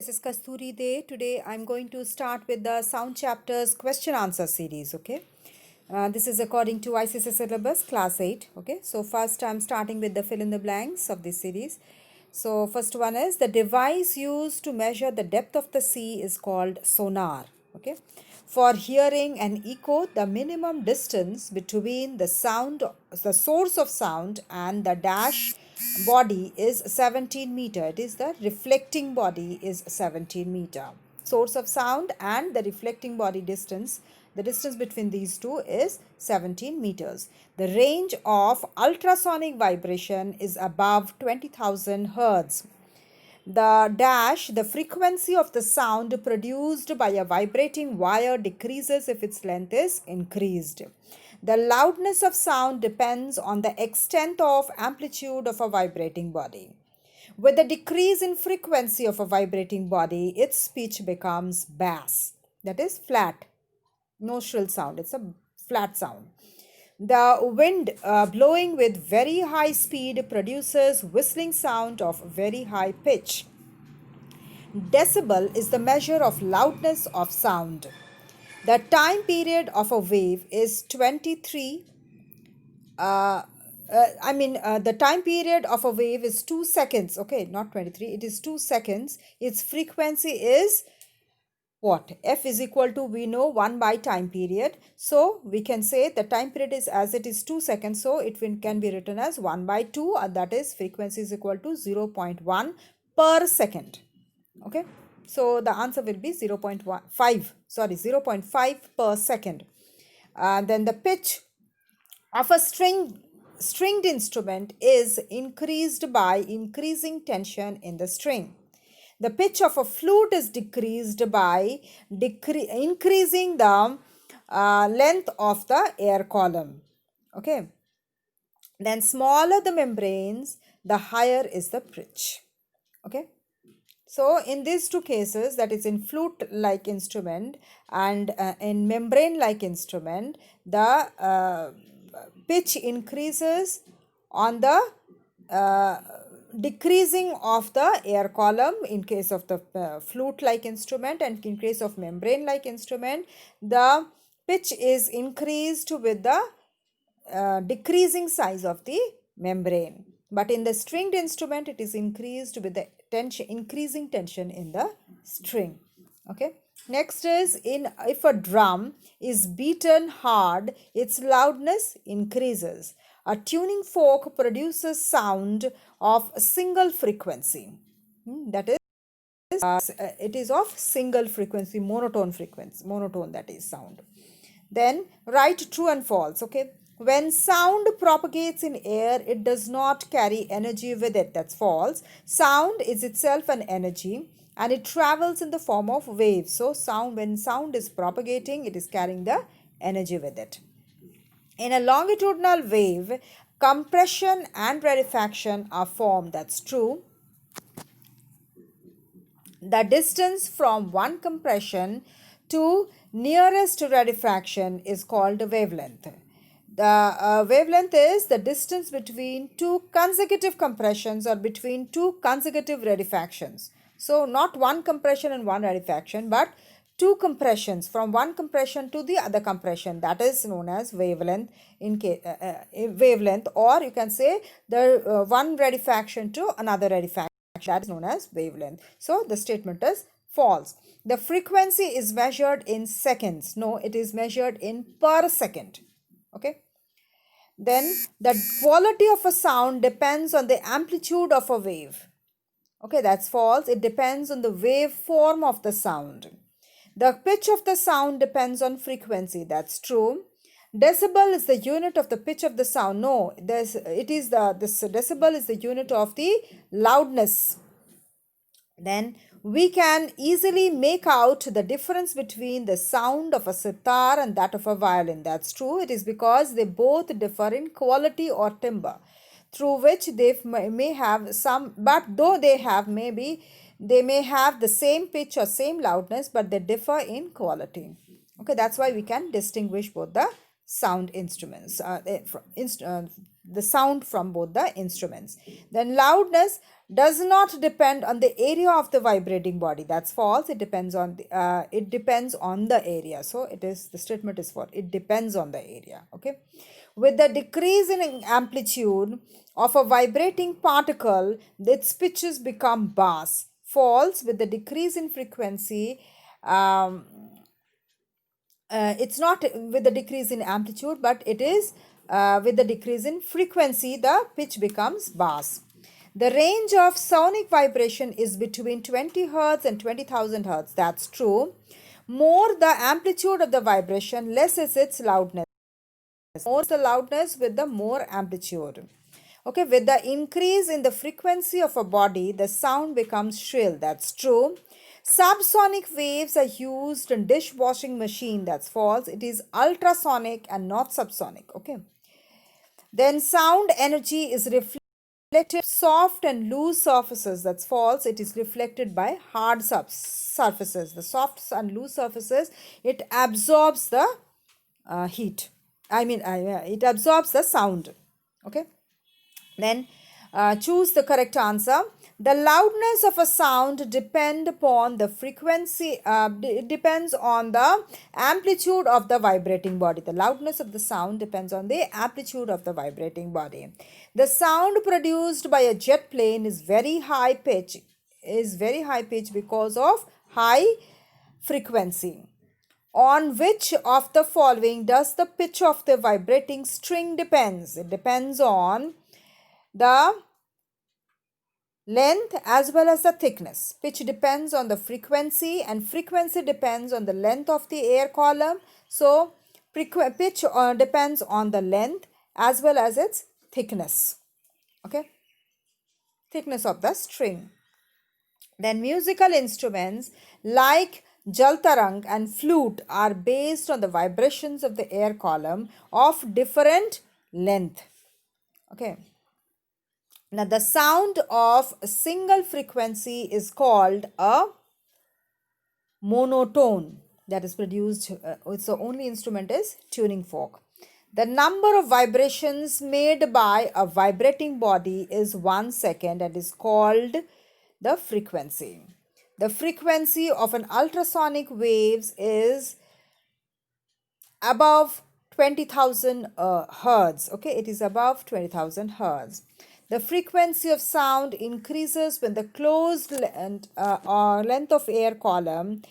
This is Kasturi Day. Today I'm going to start with the sound chapters question answer series. Okay. This is according to ICSE syllabus class 8. Okay. So first I'm starting with the fill in the blanks of this series. So first one is the device used to measure the depth of the sea is called sonar. Okay. For hearing an echo, the minimum distance between the source of sound and the dash body is 17 meter. It is the reflecting body is 17 meter. Source of sound and the reflecting body distance, the distance between these two is 17 meters. The range of ultrasonic vibration is above 20,000 hertz. The frequency of the sound produced by a vibrating wire decreases if its length is increased. The loudness of sound depends on the extent of amplitude of a vibrating body. With the decrease in frequency of a vibrating body, its pitch becomes bass, that is flat, no shrill sound, it's a flat sound. The wind blowing with very high speed produces whistling sound of very high pitch. Decibel is the measure of loudness of sound. The time period of a wave is 23. The time period of a wave is 2 seconds. Okay, not 23. It is 2 seconds. Its frequency is what? F is equal to, we know, 1 by time period. So we can say the time period is, as it is 2 seconds, so it can be written as 1 by 2, and that is frequency is equal to 0.1 per second. Okay, so the answer will be 0.5 per second. Then the pitch of a stringed instrument is increased by increasing tension in the string. The pitch of a flute is decreased by increasing the length of the air column. Okay. Then smaller the membranes, the higher is the pitch. Okay. So in these two cases, that is in flute-like instrument and in membrane-like instrument, the pitch increases on the decreasing of the air column in case of the flute-like instrument, and in case of membrane-like instrument, the pitch is increased with the decreasing size of the membrane. But in the stringed instrument, it is increased with the increasing tension in the string. Okay. Next is, if a drum is beaten hard, its loudness increases. A tuning fork produces sound of single frequency. That is, it is of single frequency, monotone frequency, monotone, that is sound. Then write true and false. Okay. When sound propagates in air, it does not carry energy with it. That's false. Sound is itself an energy and it travels in the form of waves. So when sound is propagating, it is carrying the energy with it. In a longitudinal wave, compression and rarefaction are formed. That's true. The distance from one compression to nearest rarefaction is called wavelength. The wavelength is the distance between two consecutive compressions or between two consecutive rarefactions. So not one compression and one rarefaction, but two compressions, from one compression to the other compression, that is known as wavelength. Wavelength, or you can say the one rarefaction to another rarefaction, that is known as wavelength. So the statement is false. The frequency is measured in seconds. No, it is measured in per second. Okay. Then the quality of a sound depends on the amplitude of a wave. Okay, that's false. It depends on the waveform of the sound. The pitch of the sound depends on frequency. That's true. Decibel is the unit of the pitch of the sound. No, this decibel is the unit of the loudness. Then we can easily make out the difference between the sound of a sitar and that of a violin. That's true. It is because they both differ in quality or timbre, through which they may have some, but though they may have the same pitch or same loudness, but they differ in quality. Okay, that's why we can distinguish both the sound instruments, the sound from both the instruments. Then loudness does not depend on the area of the vibrating body. That's false. It depends on the area. So the statement is false. It depends on the area. Okay. With the decrease in amplitude of a vibrating particle, its pitches become bass. False. With the decrease in frequency, it's not with the decrease in amplitude, but it is with the decrease in frequency, the pitch becomes bass. The range of sonic vibration is between 20 Hz and 20,000 Hz. That's true. More the amplitude of the vibration, less is its loudness. More is the loudness with the more amplitude. Okay, with the increase in the frequency of a body, the sound becomes shrill. That's true. Subsonic waves are used in dishwashing machine. That's false. It is ultrasonic and not subsonic. Okay. Then sound energy is reflected soft and loose surfaces. That's false. It is reflected by hard surfaces. The soft and loose surfaces, it absorbs the heat. It absorbs the sound. Okay. Then choose the correct answer. The loudness of a sound depends upon the frequency, it depends on the amplitude of the vibrating body. The loudness of the sound depends on the amplitude of the vibrating body. The sound produced by a jet plane is very high pitch, because of high frequency. On which of the following does the pitch of the vibrating string depends? It depends on the length as well as the thickness. Pitch depends on the frequency, and frequency depends on the length of the air column. So pitch depends on the length as well as its thickness. Okay, thickness of the string. Then musical instruments like jaltarang and flute are based on the vibrations of the air column of different length. Okay. Now, the sound of a single frequency is called a monotone, that is produced. Its only instrument is tuning fork. The number of vibrations made by a vibrating body is 1 second and is called the frequency. The frequency of an ultrasonic waves is above 20,000 hertz. Okay, it is above 20,000 hertz. The frequency of sound increases when the closed length of air column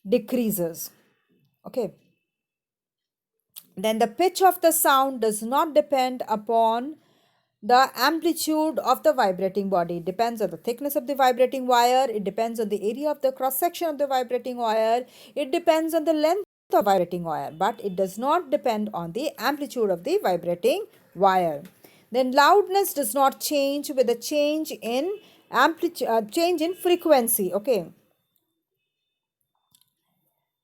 decreases. Okay. Then the pitch of the sound does not depend upon the amplitude of the vibrating body. It depends on the thickness of the vibrating wire. It depends on the area of the cross section of the vibrating wire. It depends on the length of the vibrating wire, but it does not depend on the amplitude of the vibrating wire. Then loudness does not change with a change in frequency. Okay.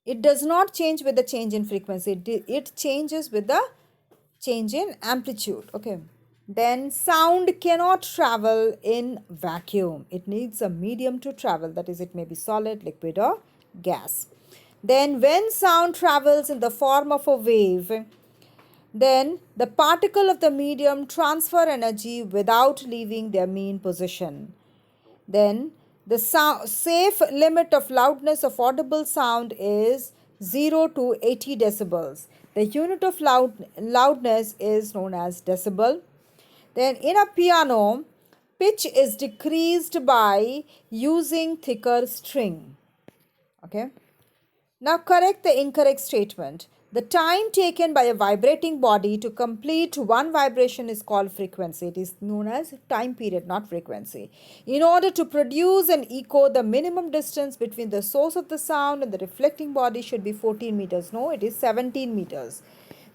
It does not change with the change in frequency. It changes with the change in amplitude. Okay. Then sound cannot travel in vacuum. It needs a medium to travel. That is, it may be solid, liquid, or gas. Then when sound travels in the form of a wave, then the particle of the medium transfer energy without leaving their mean position. Then the safe limit of loudness of audible sound is 0 to 80 decibels. The unit of loudness is known as decibel. Then in a piano, pitch is decreased by using thicker string. Okay. Now correct the incorrect statement. The time taken by a vibrating body to complete one vibration is called frequency. It is known as time period, not frequency. In order to produce an echo, the minimum distance between the source of the sound and the reflecting body should be 14 meters. No, it is 17 meters.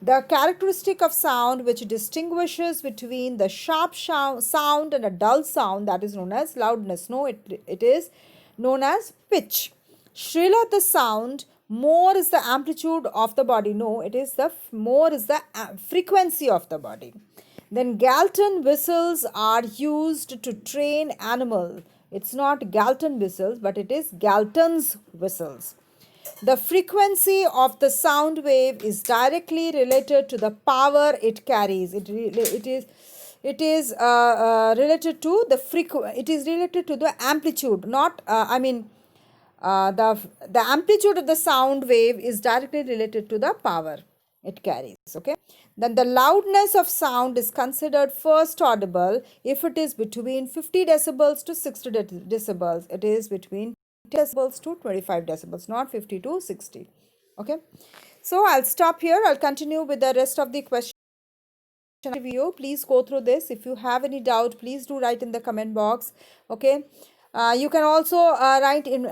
The characteristic of sound which distinguishes between the sharp sound and a dull sound, that is known as loudness. No, it is known as pitch. Shriller the sound, more is the amplitude of the body. No, it is more is the frequency of the body. Then Galton whistles are used to train animal. It's not Galton whistles, but it is Galton's whistles. The frequency of the sound wave is directly related to the power it carries. It is related to the it is related to the amplitude, not the amplitude of the sound wave is directly related to the power it carries. Okay, then the loudness of sound is considered first audible if it is between 50 decibels to 60 decibels. It is between 10 decibels to 25 decibels, not 50 to 60. Okay, so I'll stop here. I'll continue with the rest of the question video. Please go through this. If you have any doubt, please do write in the comment box. Okay, you can also write in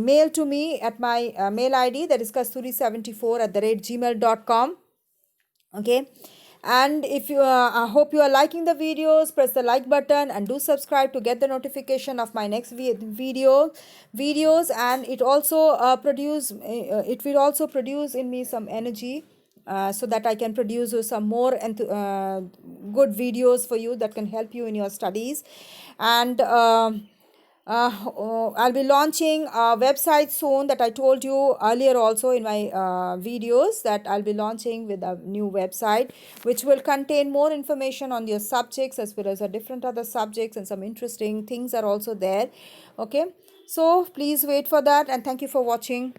mail to me at my mail ID, that is kasturi74@gmail.com. Okay, and if you I hope you are liking the videos, press the like button and do subscribe to get the notification of my next videos. And it also it will also produce in me some energy, so that I can produce you some more good videos for you that can help you in your studies. And I'll be launching a website soon, that I told you earlier also in my videos, that I'll be launching with a new website which will contain more information on your subjects as well as a different other subjects, and some interesting things are also there. Okay, so please wait for that, and thank you for watching.